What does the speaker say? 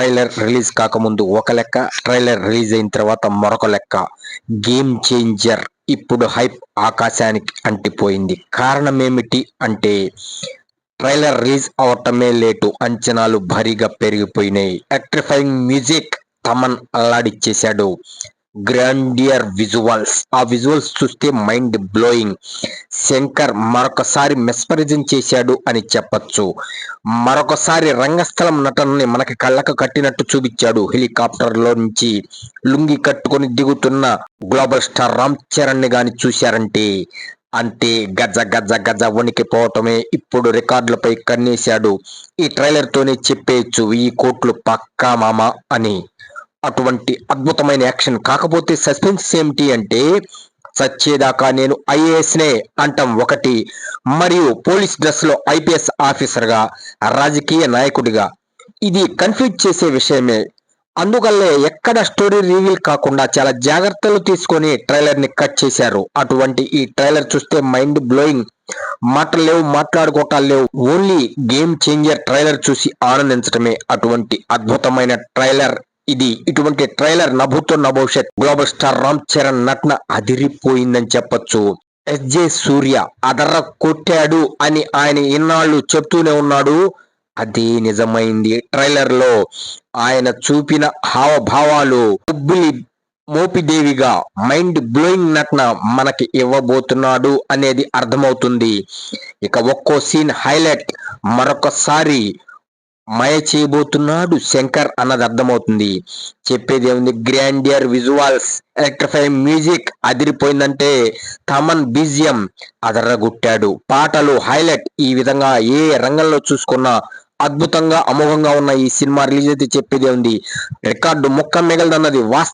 Trailer release కాకముందు ఒక లెక్క, ట్రైలర్ రిలీజ్ అయిన తర్వాత మరొక లెక్క. Game changer. ఇప్పుడు హైప్ ఆకాశానికి అంటిపోయింది. కారణం ఏమిటి అంటే ట్రైలర్ రిలీజ్ అవటమే లేటు, అంచనాలు భారీగా పెరిగిపోయినాయి. ఎలక్ట్రిఫైయింగ్ మ్యూజిక్, తమన్ అల్లాడిచ్చేశాడు. గ్రాండియర్ విజువల్స్, ఆ విజువల్స్ చూస్తే మైండ్ బ్లోయింగ్. శంకర్ మరొకసారి మెస్మరైజింగ్ చేశాడు అని చెప్పొచ్చు. మరొకసారి రంగస్థలం నటనని మనకి కళ్ళకు కట్టినట్టు చూపించాడు. హెలికాప్టర్ లో నుంచి లుంగి కట్టుకొని దిగుతున్న గ్లోబల్ స్టార్ రామ్ చరణ్ ని గాని చూశారంటే అంతే, గజ గజ గజ వణికిపోవటమే. ఇప్పుడు రికార్డులపై కన్నేశాడు. ఈ ట్రైలర్ తోనే చెప్పేయచ్చు 1000 కోట్లు పక్కా మామ అని. అటువంటి అద్భుతమైన యాక్షన్. కాకపోతే సస్పెన్స్ ఏమిటి అంటే సచ్చేదాకా నేను ఐఏఎస్ నే అంటాం ఒకటి, మరియు పోలీస్ డ్రెస్ లో ఐపీఎస్ ఆఫీసర్ గా, రాజకీయ నాయకుడిగా. ఇది కన్ఫ్యూజ్ చేసే విషయమే. అందువల్లే ఎక్కడ స్టోరీ రివీల్ కాకుండా చాలా జాగ్రత్తలు తీసుకొని ట్రైలర్ ని కట్ చేశారు. అటువంటి ఈ ట్రైలర్ చూస్తే మైండ్ బ్లోయింగ్. మాటలు లేవు, మాట్లాడుకోవటాలు లేవు. ఓన్లీ గేమ్ చేంజర్ ట్రైలర్ చూసి ఆనందించడమే. అటువంటి అద్భుతమైన ట్రైలర్ ఇది. ఇటువంటి ట్రైలర్ నభూతో నభవిష్యత్. గ్లోబల్ స్టార్ రామ్ చరణ్ నటన అదిరిపోయిందని చెప్పొచ్చు. ఎస్జే సూర్య అదర్ర కొట్టాడు అని ఆయన ఇన్నాళ్ళు చెప్తూనే ఉన్నాడు. అది నిజమైంది. ట్రైలర్ లో ఆయన చూపిన హావభావాలు మోపిదేవిగా మైండ్ బ్లోయింగ్ నటన మనకి ఇవ్వబోతున్నాడు అనేది అర్థమవుతుంది. ఇక ఒక్కో సీన్ హైలైట్, మరొకసారి మాయ చేయబోతున్నాడు శంకర్ అన్నది అర్థమవుతుంది. చెప్పేది ఏముంది, గ్రాండియర్ విజువల్స్, ఎలక్ట్రిఫైయింగ్ మ్యూజిక్ అదిరిపోయిందంటే తమన్ బీజియం అదరగొట్టాడు. పాటలు హైలైట్. ఈ విధంగా ఏ రంగంలో చూసుకున్నా అద్భుతంగా అమోఘంగా ఉన్న ఈ సినిమా రిలీజ్ అయితే చెప్పేదే ఉంది. రికార్డు ముక్క మిగలదన్నది వాస్తవం.